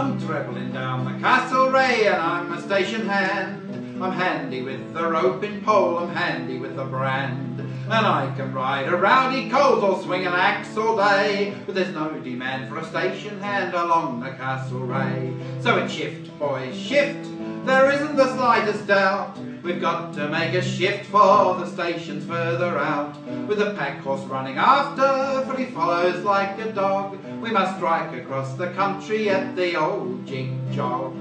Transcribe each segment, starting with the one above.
I'm travelling down the Castlereagh and I'm a station hand. I'm handy with the roping pole, I'm handy with the brand. And I can ride a rowdy colt or swing an axe all day, but there's no demand for a station hand along the Castlereagh. So it's shift, boys, shift, there isn't the slightest doubt. We've got to make a shift for the stations further out. With the pack horse running after, for he follows like a dog. We must strike across the country at the old jig-jog.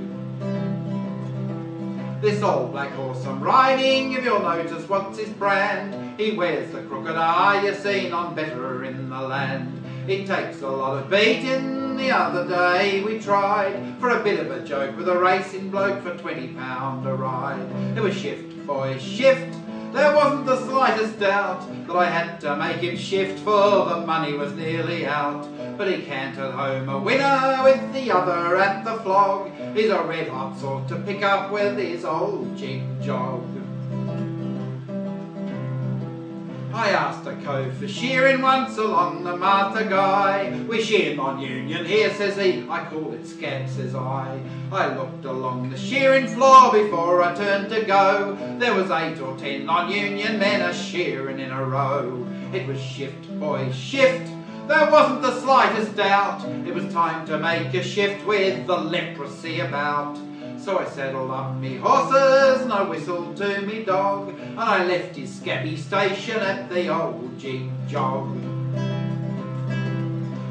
This old black horse I'm riding, if you'll notice what's his brand, he wears the crooked eye you seen on better in the land. It takes a lot of beating. The other day we tried for a bit of a joke with a racing bloke for £20 a ride. It was shift, boys, shift. There wasn't the slightest doubt that I had to make him shift, for the money was nearly out. But he cantered home a winner with the other at the flog. He's a red hot sort to pick up with his old jig-jog. I asked a cove for shearing once along the Martha Guy. We shear non-union here, says he, I call it scab, says I. I looked along the shearing floor before I turned to go. There was 8 or 10 non-union men a-shearing in a row. It was shift, boys, shift. There wasn't the slightest doubt. It was time to make a shift with the leprosy about. So I saddled up me horses and I whistled to me dog, and I left his scabby station at the old jig-jog.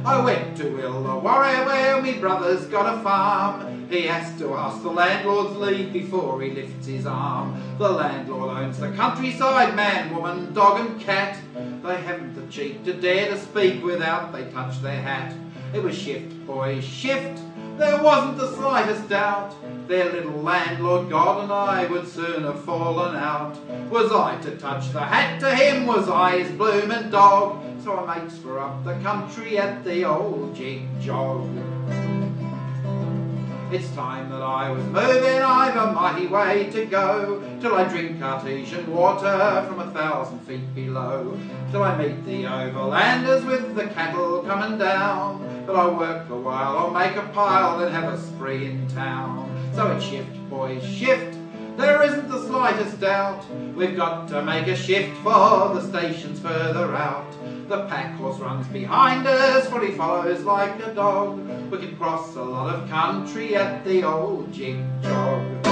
I went to Illawarra where me brother's got a farm. He has to ask the landlord's leave before he lifts his arm. The landlord owns the countryside, man, woman, dog and cat. They haven't the cheek to dare to speak without they touch their hat. It was shift, boys, shift. There wasn't the slightest doubt. Their little landlord God and I would soon have fallen out. Was I to touch the hat to him? Was I his bloomin' dog? So I makes for up the country at the old jig-jog. It's time that I was moving, I've a mighty way to go, till I drink artesian water from 1,000 feet below, till I meet the overlanders with the cattle coming down. But I'll work a while, I'll make a pile, then have a spree in town. So it's shift, boys, shift. There isn't the slightest doubt. We've got to make a shift for the stations further out. The pack horse runs behind us, for he follows like a dog. We can cross a lot of country at the old jig-jog.